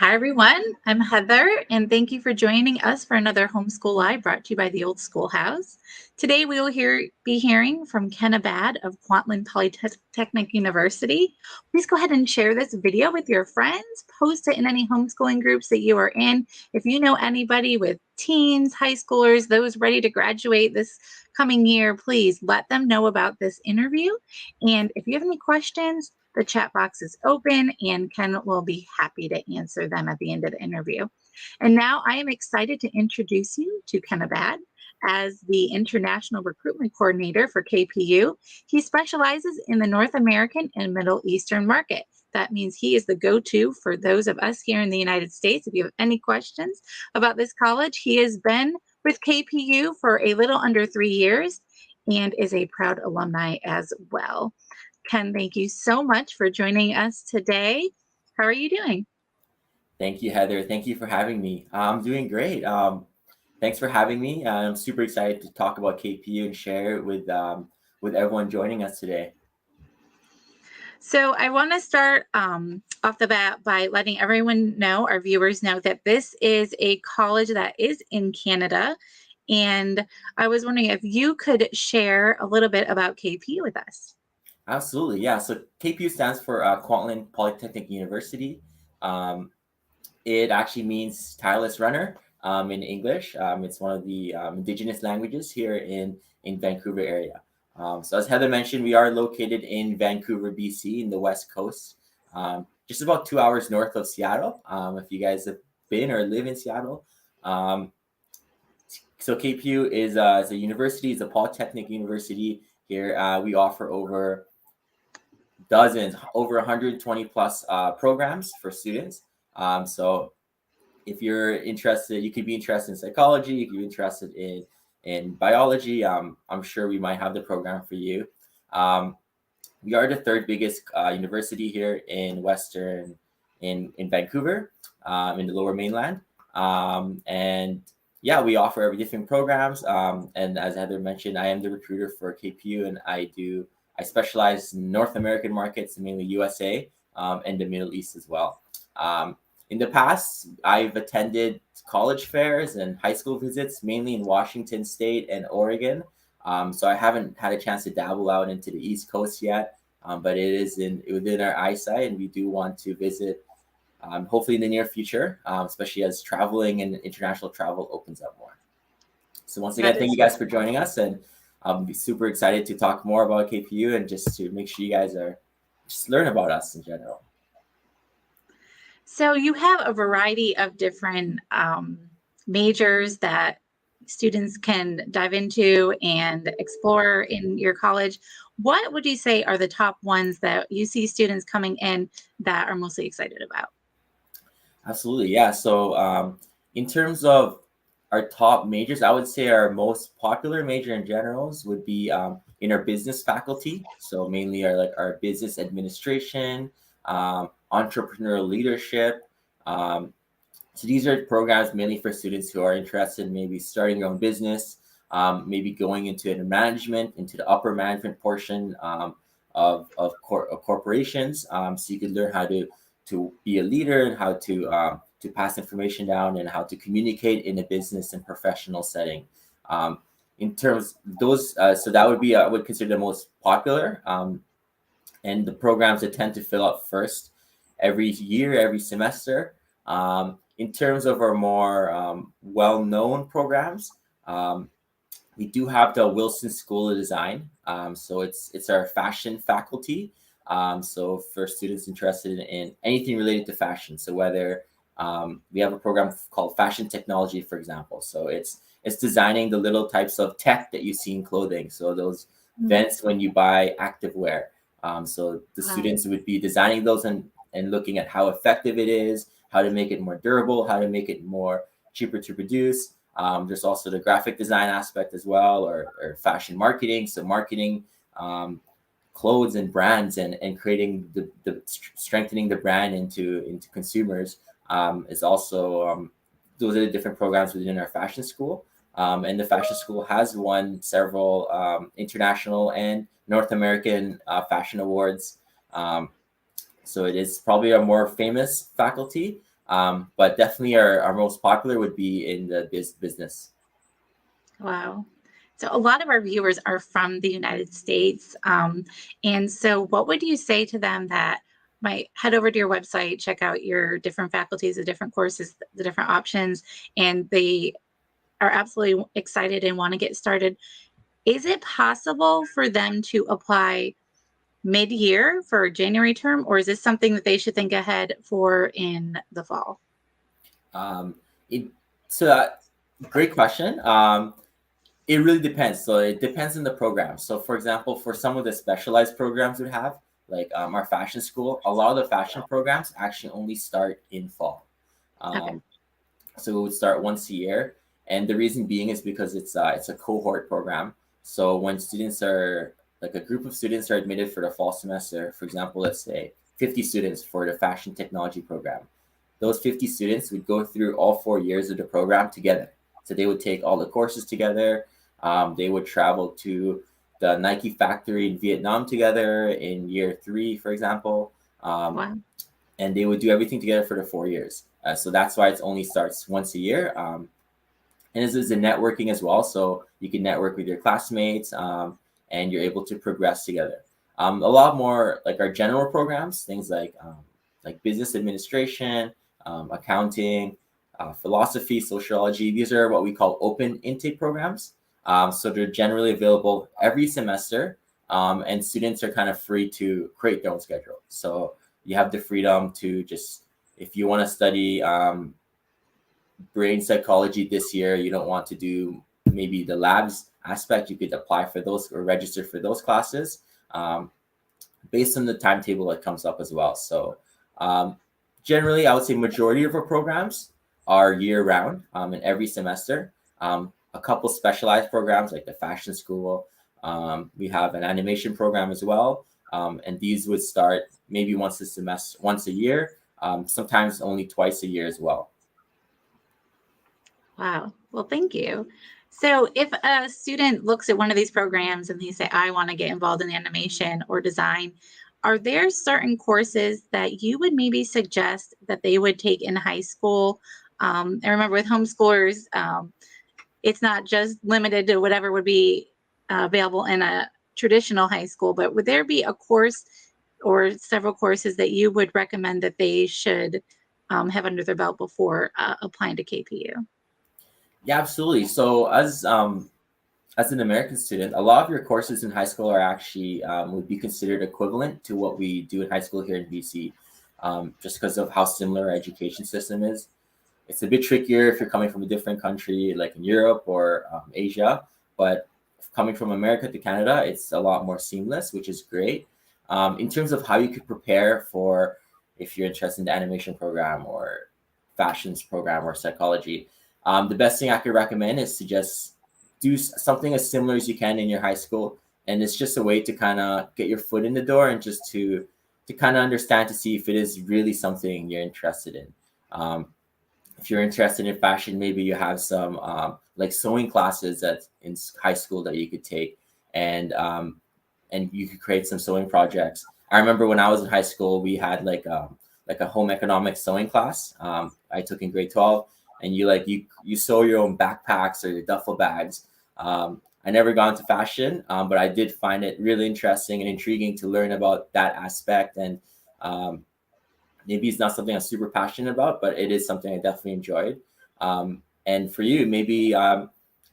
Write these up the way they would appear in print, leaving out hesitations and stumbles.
Hi, everyone. I'm Heather, and thank you for joining us for another Homeschool Live brought to you by the Old Schoolhouse. Today, we will be hearing from Ken Abad of Kwantlen Polytechnic University. Please go ahead and share this video with your friends. Post it in any homeschooling groups that you are in. If you know anybody with teens, high schoolers, those ready to graduate this coming year, please let them know about this interview. And if you have any questions, the chat box is open and Ken will be happy to answer them at the end of the interview. And now I am excited to introduce you to Ken Abad as the International Recruitment Coordinator for KPU. He specializes in the North American and Middle Eastern market. That means he is the go-to for those of us here in the United States. If you have any questions about this college, he has been with KPU for a little under 3 years and is a proud alumni as well. Ken, thank you so much for joining us today. How are you doing? Thank you, Heather. Thank you for having me. I'm doing great. Thanks for having me. I'm super excited to talk about KPU and share it with everyone joining us today. So I want to start off the bat by letting everyone know, our viewers know, that this is a college that is in Canada. And I was wondering if you could share a little bit about KPU with us. Absolutely, yeah. So KPU stands for Kwantlen Polytechnic University. Um, it actually means tireless runner in English. It's one of the indigenous languages here in Vancouver area. So as Heather mentioned, we are located in Vancouver, BC, in the West Coast, just about 2 hours north of Seattle. If you guys have been or live in Seattle, um, so KPU is a university, it's a polytechnic university here. We offer over 120 plus programs for students. So if you're interested, you could be interested in psychology, you could be interested in biology. I'm sure we might have the program for you. Um, we are the third biggest university here in Vancouver, in the Lower Mainland, and yeah, we offer every different programs. And as Heather mentioned, I am the recruiter for KPU, and I specialize in North American markets, mainly USA, and the Middle East as well. In the past, I've attended college fairs and high school visits, mainly in Washington State and Oregon. So I haven't had a chance to dabble out into the East Coast yet, but it is within our eyesight, and we do want to visit, hopefully in the near future, especially as traveling and international travel opens up more. So once again, That thank is you guys for joining us, and I'll be super excited to talk more about KPU and just to make sure you guys are just learn about us in general. So you have a variety of different majors that students can dive into and explore in your college. What would you say are the top ones that you see students coming in that are mostly excited about? Absolutely, yeah. So in terms of our top majors, I would say our most popular major in generals would be in our business faculty. So mainly our business administration, entrepreneurial leadership. Um, so these are programs mainly for students who are interested in maybe starting their own business, maybe going into the management, into the upper management portion of corporations. So you can learn how to be a leader and how to pass information down and how to communicate in a business and professional setting. Um, in terms those, so that would be I would consider the most popular, and the programs that tend to fill up first every year, every semester. In terms of our more well-known programs, we do have the Wilson School of Design. So it's our fashion faculty. So for students interested in anything related to fashion, so whether we have a program called Fashion Technology, for example. So it's designing the little types of tech that you see in clothing. So those vents when you buy activewear. So the Wow. students would be designing those and looking at how effective it is, how to make it more durable, how to make it more cheaper to produce. There's also the graphic design aspect as well, or fashion marketing. So marketing clothes and brands and creating the strengthening the brand into consumers is also those are the different programs within our fashion school. And the fashion school has won several international and North American fashion awards. So it is probably a more famous faculty. But definitely our most popular would be in the business. Wow. So a lot of our viewers are from the United States. And so what would you say to them that might head over to your website, check out your different faculties, the different courses, the different options, and they are absolutely excited and want to get started? Is it possible for them to apply mid-year for a January term, or is this something that they should think ahead for in the fall? Um, it, so great question. It really depends. So it depends on the program. So for example, for some of the specialized programs we have, like our fashion school, a lot of the fashion programs actually only start in fall. Okay. Um, so it would start once a year, and the reason being is because it's a cohort program. So when students are like a group of students are admitted for the fall semester, for example, let's say 50 students for the fashion technology program, those 50 students would go through all 4 years of the program together. So they would take all the courses together. They would travel to the Nike factory in Vietnam together in year 3, for example. Um, Wow. and they would do everything together for the 4 years. So that's why it only starts once a year. And this is a networking as well. So you can network with your classmates, and you're able to progress together. A lot more like our general programs, things like business administration, accounting, philosophy, sociology. These are what we call open intake programs. So they're generally available every semester, and students are kind of free to create their own schedule. So you have the freedom to just, if you want to study brain psychology this year, you don't want to do maybe the labs aspect, you could apply for those or register for those classes, um, based on the timetable that comes up as well. So um, generally, I would say majority of our programs are year round, and every semester. A couple specialized programs like the fashion school. We have an animation program as well, and these would start maybe once a semester, once a year, sometimes only twice a year as well. Wow. Well, thank you. So, if a student looks at one of these programs and they say, I want to get involved in animation or design, are there certain courses that you would maybe suggest that they would take in high school? I remember with homeschoolers, it's not just limited to whatever would be available in a traditional high school, but would there be a course or several courses that you would recommend that they should have under their belt before applying to KPU? Yeah, absolutely. So as an American student, a lot of your courses in high school are actually would be considered equivalent to what we do in high school here in BC, just because of how similar our education system is. It's a bit trickier if you're coming from a different country, like in Europe or Asia, but coming from America to Canada, it's a lot more seamless, which is great. In terms of how you could prepare for if you're interested in the animation program or fashions program or psychology, the best thing I could recommend is to just do something as similar as you can in your high school, and it's just a way to kind of get your foot in the door and just to kind of understand to see if it is really something you're interested in. If you're interested in fashion, maybe you have some like sewing classes that in high school that you could take, and you could create some sewing projects. I remember when I was in high school, we had like a home economics sewing class. I took in grade 12, and you sew your own backpacks or your duffel bags. I never got into fashion, but I did find it really interesting and intriguing to learn about that aspect. And um, maybe it's not something I'm super passionate about, but it is something I definitely enjoyed. And for you, maybe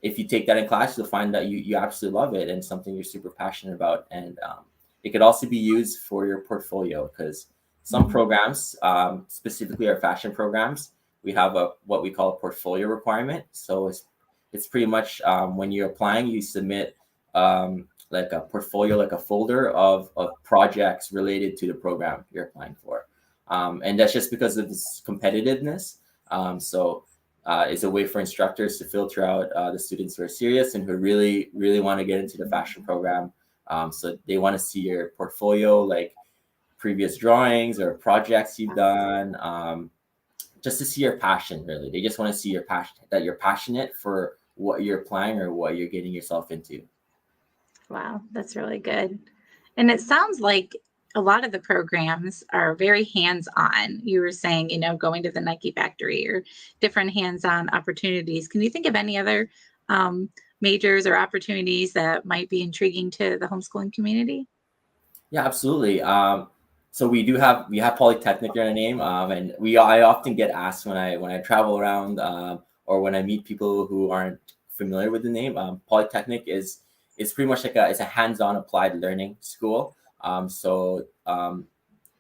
if you take that in class, you'll find that you absolutely love it and something you're super passionate about. And it could also be used for your portfolio because some Mhm. programs, specifically our fashion programs, we have a what we call a portfolio requirement. So it's pretty much when you're applying, you submit like a portfolio, like a folder of projects related to the program you're applying for. And that's just because of this competitiveness. It's a way for instructors to filter out the students who are serious and who really, really want to get into the fashion program. So they want to see your portfolio, like previous drawings or projects you've done, just to see your passion. Really, they just want to see your passion, that you're passionate for what you're applying or what you're getting yourself into. Wow, that's really good. And it sounds like a lot of the programs are very hands-on. You were saying, going to the Nike factory or different hands-on opportunities. Can you think of any other um, majors or opportunities that might be intriguing to the homeschooling community? Yeah, absolutely. So we have Polytechnic in our name, and I often get asked when I travel around, or when I meet people who aren't familiar with the name. Polytechnic is pretty much like it's a hands-on applied learning school. The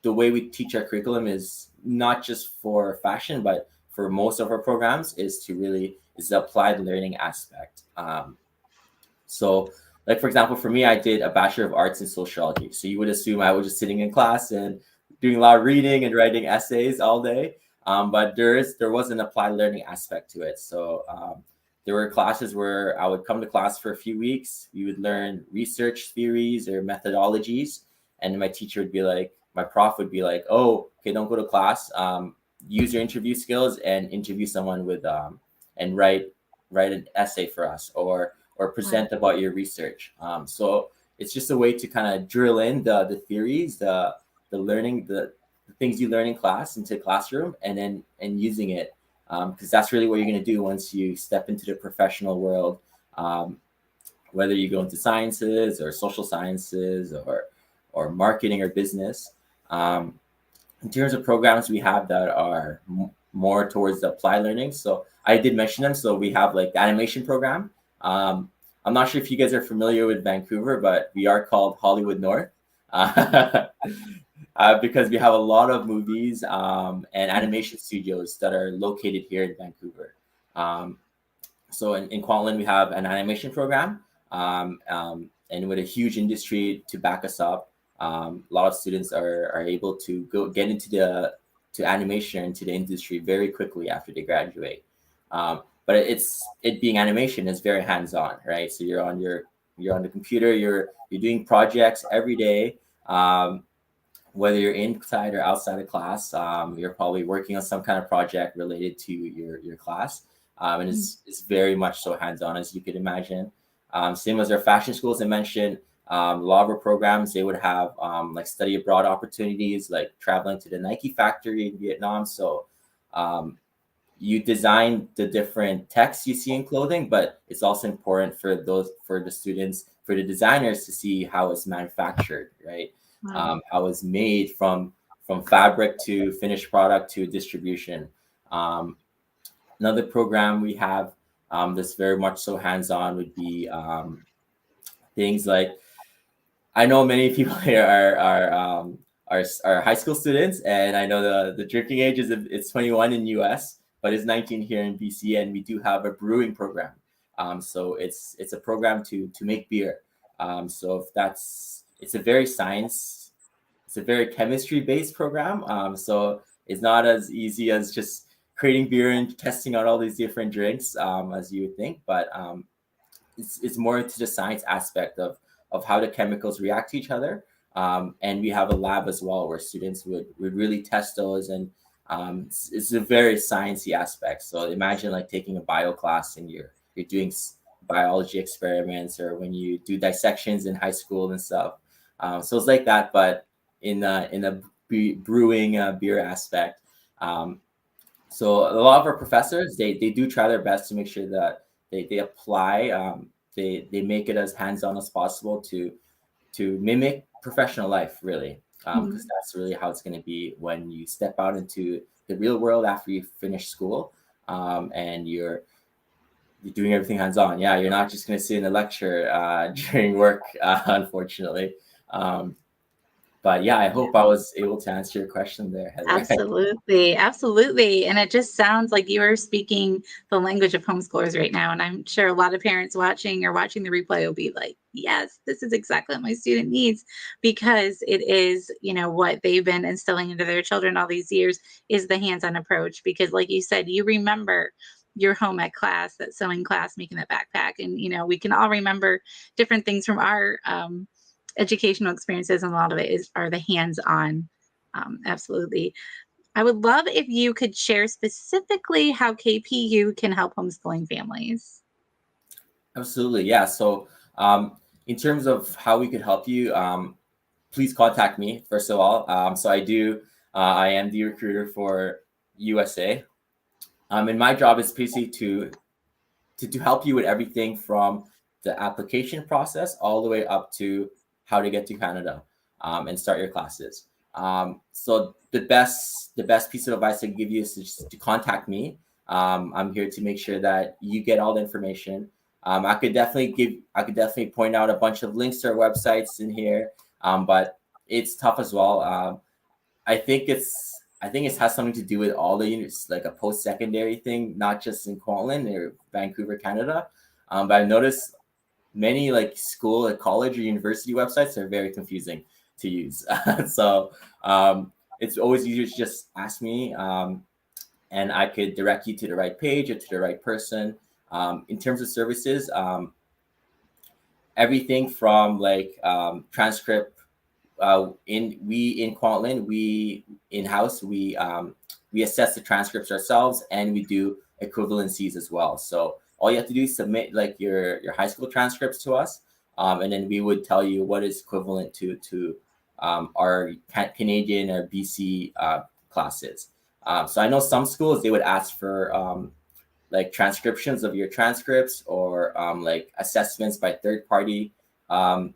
way we teach our curriculum is not just for fashion, but for most of our programs is the applied learning aspect. So, like for example, for me, I did a Bachelor of Arts in Sociology. So you would assume I was just sitting in class and doing a lot of reading and writing essays all day. But there was an applied learning aspect to it. So there were classes where I would come to class for a few weeks. We would learn research theories or methodologies, and my prof would be like, "Oh, okay, don't go to class. Use your interview skills and interview someone and write an essay for us, or Wow. present about your research." So it's just a way to kind of drill in the theories, the learning, the things you learn in class into the classroom, and using it, because that's really what you're going to do once you step into the professional world, um, whether you go into sciences or social sciences or marketing or business. Um, in terms of programs we have that are more towards the applied learning, so I did mention them. So we have like the animation program. um, I'm not sure if you guys are familiar with Vancouver, but we are called Hollywood North, uh, because we have a lot of movies, and animation studios that are located here in Vancouver. um, so in Kwantlen, we have an animation program, and with a huge industry to back us up, a lot of students are able to go get to animation, into the industry very quickly after they graduate. But it being animation is very hands on, right? So you're on the computer, you're doing projects every day. Whether you're inside or outside of class, you're probably working on some kind of project related to your class, and Mhm. it's very much so hands-on as you could imagine. Same as our fashion schools I mentioned, a lot of our programs they would have like study abroad opportunities, like traveling to the Nike factory in Vietnam. So um, you design the different texts you see in clothing, but it's also important for the students, for the designers to see how it's manufactured, right? Wow. How it's made from fabric to finished product to distribution. Um, Another program we have, that's very much so hands-on would be things like, I know many people here are high school students, and I know the drinking age is it's 21 in US, but it's 19 here in BC, and we do have a brewing program. So it's a program to make beer. So if that's it's a very chemistry based program. So it's not as easy as just creating beer and testing out all these different drinks, as you would think, but it's more into the science aspect of how the chemicals react to each other. And we have a lab as well where students would really test those, and it's a very sciencey aspect. So imagine like taking a bio class and you're doing biology experiments, or when you do dissections in high school and stuff. So it's like that, but in a brewing beer aspect. Um, so a lot of our professors, they do try their best to make sure that they apply, they make it as hands-on as possible to mimic professional life, really, because Mhm. that's really how it's going to be when you step out into the real world after you finish school, and you're doing everything hands-on. Yeah, you're not just going to sit in a lecture during work, unfortunately. um, but yeah, I hope I was able to answer your question there, Heather. Absolutely, absolutely. And it just sounds like you are speaking the language of homeschoolers right now. And I'm sure a lot of parents watching the replay will be like, yes, this is exactly what my student needs, because it is, what they've been instilling into their children all these years is the hands-on approach. Because like you said, you remember your home ec class, that sewing class, making that backpack. And, we can all remember different things from our educational experiences. And a lot of it are the hands-on. Absolutely. I would love if you could share specifically how KPU can help homeschooling families. Absolutely, yeah. So in terms of how we could help you, please contact me first of all. So I am the recruiter for USA. And my job is basically to help you with everything from the application process all the way up to how to get to Canada, and start your classes. So the best piece of advice I can give you is to contact me. I'm here to make sure that you get all the information. I could definitely point out a bunch of links to our websites in here, but it's tough as well. I think it has something to do with all the units, like a post secondary thing, not just in Kwantlen or Vancouver, Canada. But I've noticed many like school, like college or university websites are very confusing to use. So it's always easier to just ask me, and I could direct you to the right page or to the right person. In terms of services, everything from like transcript, in Kwantlen, we in house we assess the transcripts ourselves, and we do equivalencies as well. So all you have to do is submit like your high school transcripts to us, and then we would tell you what is equivalent to our Canadian or BC classes. So I know some schools they would ask for like transcriptions of your transcripts, or like assessments by third party um,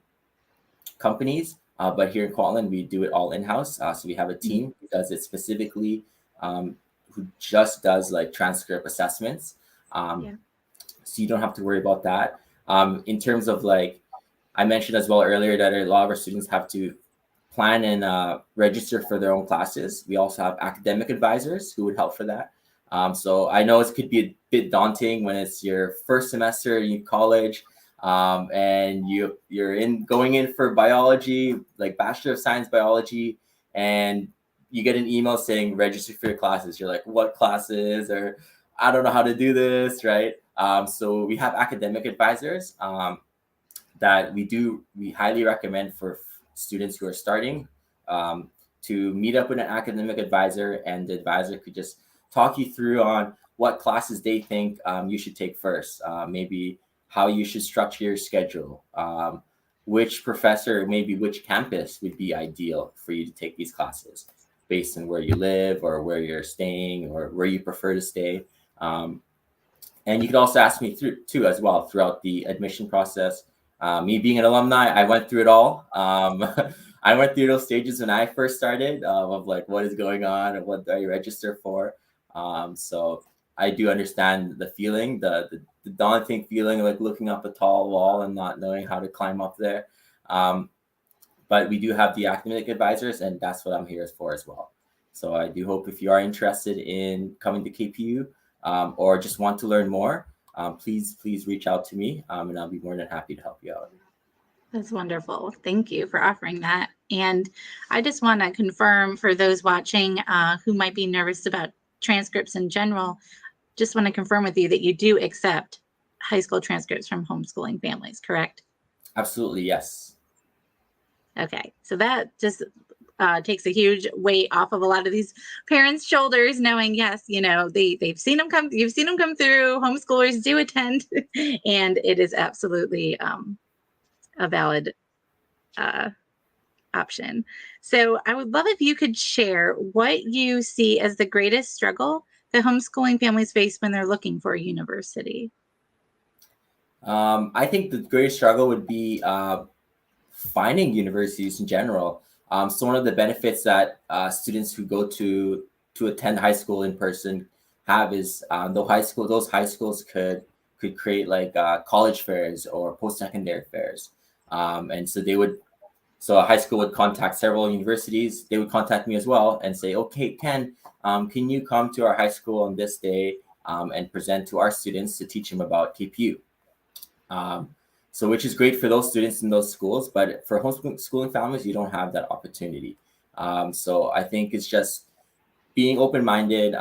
companies. But here in Kwantlen, we do it all in house. So we have a team who does it specifically, who just does like transcript assessments. Yeah. So you don't have to worry about that. In terms of like, I mentioned as well earlier that a lot of our students have to plan and register for their own classes. We also have academic advisors who would help for that. So I know it could be a bit daunting when it's your first semester in college, and you're going in for biology, like Bachelor of Science biology, and you get an email saying register for your classes. You're like, what classes? Or I don't know how to do this, right? So we have academic advisors that we highly recommend for students who are starting, to meet up with an academic advisor, and the advisor could just talk you through on what classes they think you should take first, maybe how you should structure your schedule, which professor, maybe which campus would be ideal for you to take these classes based on where you live or where you're staying or where you prefer to stay. And you could also ask me through too as well throughout the admission process. Me being an alumni, I went through it all. I went through those stages when I first started, of like what is going on and what do I register for. So I do understand the feeling, the daunting feeling, like looking up a tall wall and not knowing how to climb up there. But we do have the academic advisors, and that's what I'm here for as well. So I do hope if you are interested in coming to KPU, or just want to learn more, please reach out to me, and I'll be more than happy to help you out. That's wonderful. Thank you for offering that. And I just want to confirm for those watching who might be nervous about transcripts in general, just want to confirm with you that you do accept high school transcripts from homeschooling families, correct? Absolutely, yes. Okay, so that just takes a huge weight off of a lot of these parents' shoulders, knowing, yes, they've seen them come, you've seen them come through. Homeschoolers do attend, and it is absolutely a valid option. So I would love if you could share what you see as the greatest struggle that homeschooling families face when they're looking for a university. I think the greatest struggle would be finding universities in general. So one of the benefits that students who go to attend high school in person have is those high schools could create like college fairs or post secondary fairs, and so a high school would contact several universities. They would contact me as well and say, okay, Ken, can you come to our high school on this day, and present to our students to teach them about KPU? So which is great for those students in those schools, but for homeschooling families, you don't have that opportunity. So I think it's just being open-minded,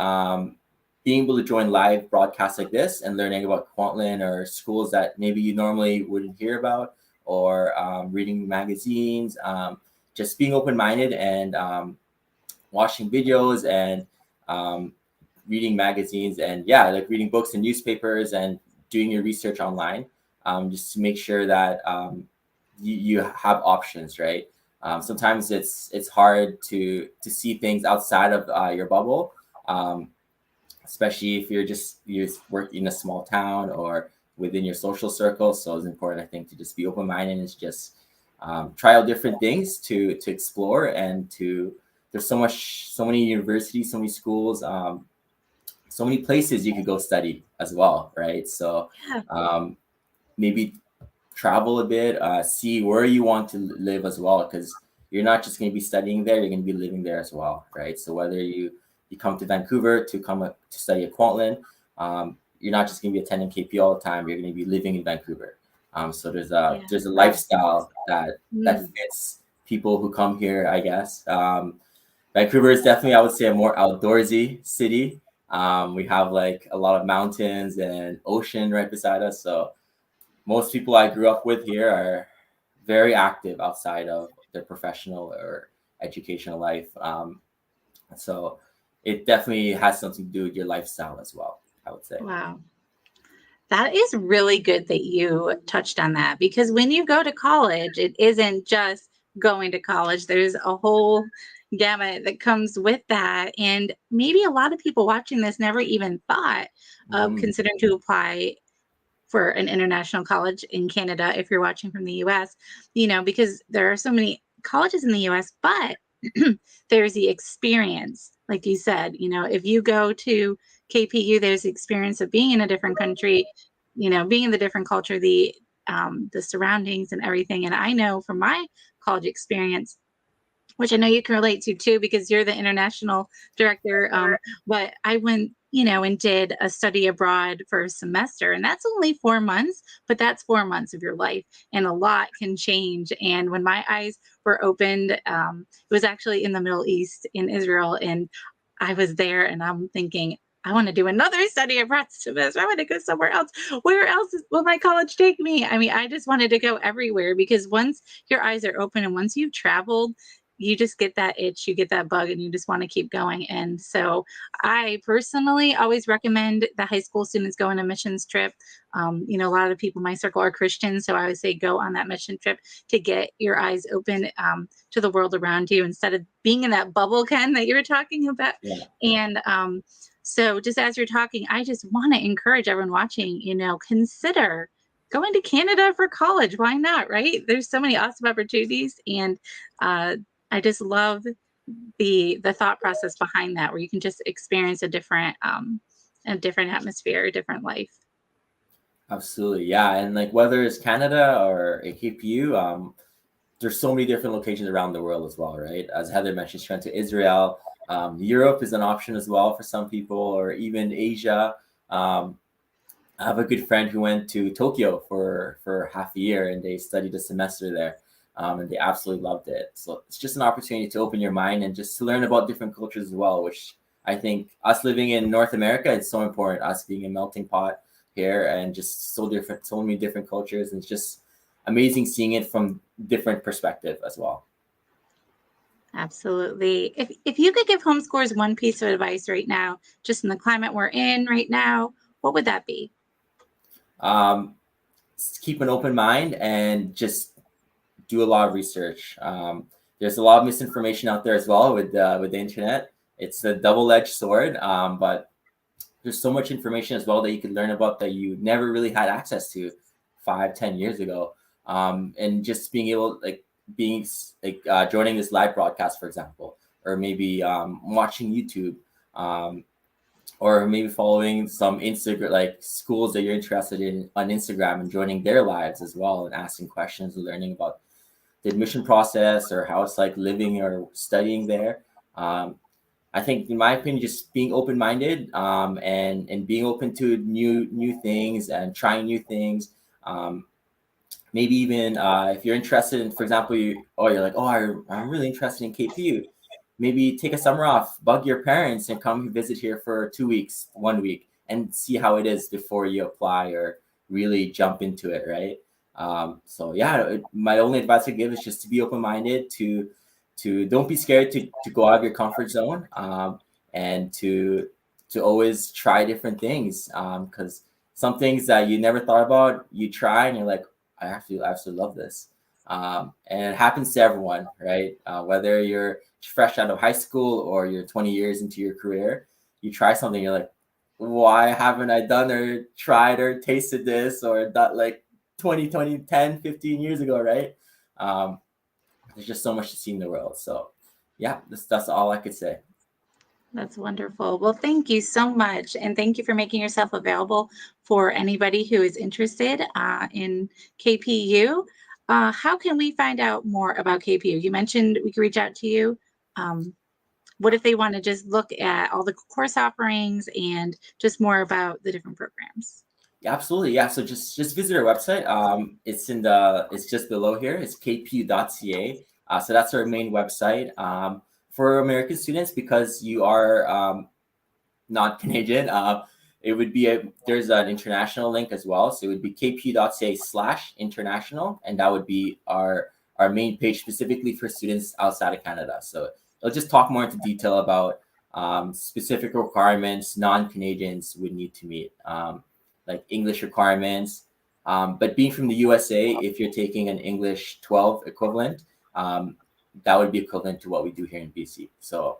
being able to join live broadcasts like this and learning about Kwantlen or schools that maybe you normally wouldn't hear about, or reading magazines, just being open-minded and watching videos and reading magazines, and like reading books and newspapers and doing your research online, just to make sure that you have options, right? Sometimes it's hard to see things outside of your bubble, um, especially if you work in a small town or within your social circle. So it's important, I think, to just be open minded and just try out different things to explore and to. There's so many universities, so many schools, so many places you could go study as well, right? So Yeah. um, maybe travel a bit, see where you want to live as well, because you're not just going to be studying there, you're going to be living there as well, right? So whether you come to Vancouver to study at Kwantlen, you're not just going to be attending KP all the time, you're going to be living in Vancouver. So Yeah. there's a Wow. lifestyle that Mm. fits people who come here, I guess. Vancouver is definitely, I would say, a more outdoorsy city. We have like a lot of mountains and ocean right beside us, so most people I grew up with here are very active outside of their professional or educational life. So it definitely has something to do with your lifestyle as well, I would say. Wow. That is really good that you touched on that because when you go to college, it isn't just going to college. There's a whole gamut that comes with that. And maybe a lot of people watching this never even thought of Hmm. considering to apply for an international college in Canada if you're watching from the US, because there are so many colleges in the US, but there's the experience. Like you said, if you go to KPU, there's the experience of being in a different country, being in the different culture, the surroundings and everything. And I know from my college experience, which I know you can relate to too, because you're the international director. But I went, and did a study abroad for a semester, and that's only 4 months, but that's 4 months of your life, and a lot can change. And when my eyes were opened, it was actually in the Middle East, in Israel, and I was there, and I'm thinking, I want to do another study abroad semester. I want to go somewhere else. Where else will my college take me? I mean, I just wanted to go everywhere because once your eyes are open and once you've traveled, you just get that itch, you get that bug, and you just want to keep going. And so I personally always recommend the high school students go on a missions trip. A lot of people in my circle are Christians, so I would say go on that mission trip to get your eyes open to the world around you instead of being in that bubble, Ken, that you were talking about. Yeah, And so just as you're talking, I just want to encourage everyone watching, consider going to Canada for college. Why not? Right? There's so many awesome opportunities, and uh, I just love the thought process behind that, where you can just experience a different atmosphere, a different life. absolutely. Yeah. And like whether it's Canada or a KPU, there's so many different locations around the world as well, right? As Heather mentioned, she went to Israel. Europe is an option as well for some people, or even Asia. Um, I have a good friend who went to Tokyo for half a year and they studied a semester there, and they absolutely loved it. So it's just an opportunity to open your mind and just to learn about different cultures as well, which I think us living in North America, it's so important. Us being a melting pot here and just so different, so many different cultures, and it's just amazing seeing it from different perspective as well. Absolutely. If you could give homeschoolers one piece of advice right now, just in the climate we're in right now, what would that be? Um, Keep an open mind and just do a lot of research. There's a lot of misinformation out there as well with the internet. It's a double-edged sword, but there's so much information as well that you can learn about that you never really had access to 5, 10 years ago. And just being able like being like joining this live broadcast, for example, or maybe watching YouTube. Or maybe following some Instagram like schools that you're interested in on Instagram and joining their lives as well and asking questions and learning about the admission process or how it's like living or studying there. Um, I think, in my opinion, just being open minded, and being open to new things and trying new things. Um, Maybe even if you're interested in, for example, you're like, oh, I'm really interested in KPU. Maybe take a summer off, bug your parents, and come visit here for 2 weeks, 1 week, and see how it is before you apply or really jump into it, right? So yeah, my only advice I give is just to be open minded, to don't be scared to go out of your comfort zone, and to always try different things, because some things that you never thought about, you try and you're like, I absolutely love this. And it happens to everyone, right? Whether you're fresh out of high school or you're 20 years into your career, you try something, you're like, why haven't I done or tried or tasted this or that like 10, 15 years ago, right? There's just so much to see in the world. So yeah, that's all I could say. That's wonderful. Well, thank you so much. And thank you for making yourself available for anybody who is interested in KPU. How can we find out more about KPU? You mentioned we could reach out to you. Um, what if they want to just look at all the course offerings and just more about the different programs? Yeah, absolutely. Yeah. So just visit our website. It's just below here. It's kpu.ca. So that's our main website. For American students, because you are not Canadian, it would be there's an international link as well. So it would be kpu.ca/international, and that would be our main page specifically for students outside of Canada. So it'll just talk more into detail about specific requirements non-Canadians would need to meet, like English requirements. But being from the USA, if you're taking an English 12 equivalent, that would be equivalent to what we do here in BC. So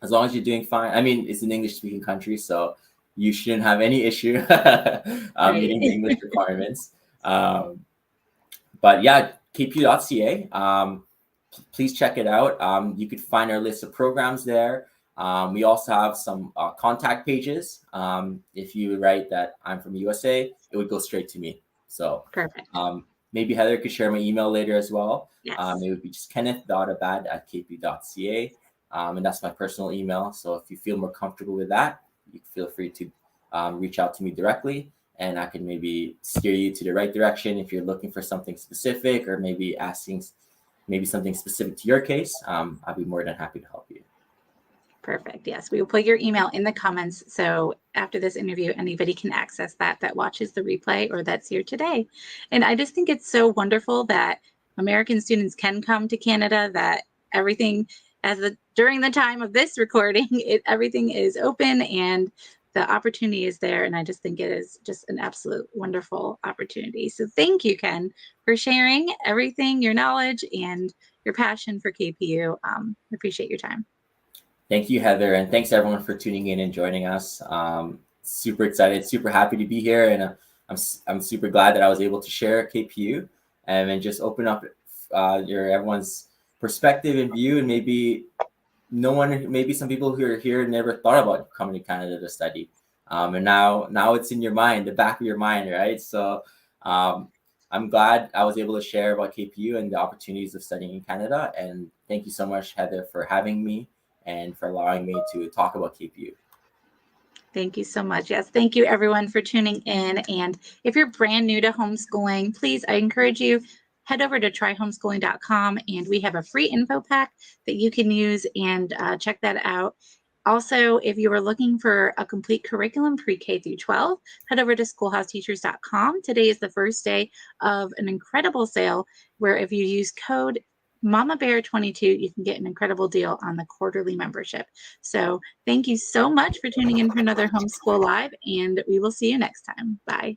as long as you're doing fine, I mean, it's an English speaking country, so you shouldn't have any issue Right. meeting the English requirements. But yeah, kpu.ca. Please check it out. You could find our list of programs there. We also have some contact pages. If you write that I'm from USA, it would go straight to me. So Perfect. maybe Heather could share my email later as well. Yes. It would be just kenneth.abad@kpu.ca. And that's my personal email. So if you feel more comfortable with that, you feel free to reach out to me directly, and I can maybe steer you to the right direction if you're looking for something specific or maybe asking maybe something specific to your case. I'll be more than happy to help you. Perfect. Yes, we will put your email in the comments. So after this interview, anybody can access that watches the replay or that's here today. And I just think it's so wonderful that American students can come to Canada, that everything during the time of this recording, everything is open and the opportunity is there. And I just think it is just an absolute wonderful opportunity. So thank you, Ken, for sharing everything, your knowledge and your passion for KPU. I appreciate your time. Thank you, Heather, and thanks everyone for tuning in and joining us. Super excited, super happy to be here, and I'm super glad that I was able to share KPU and just open up everyone's perspective and view, and maybe some people who are here never thought about coming to Canada to study, and now it's in your mind, the back of your mind, right? So I'm glad I was able to share about KPU and the opportunities of studying in Canada, and thank you so much, Heather, for having me and for allowing me to talk about KPU. Thank you so much. Yes, thank you everyone for tuning in. And if you're brand new to homeschooling, please, I encourage you, head over to tryhomeschooling.com and we have a free info pack that you can use and check that out. Also, if you are looking for a complete curriculum pre-K through 12, head over to schoolhouseteachers.com. Today is the first day of an incredible sale where if you use code Mama Bear 22, you can get an incredible deal on the quarterly membership. So thank you so much for tuning in for another Homeschool Live, and we will see you next time. Bye.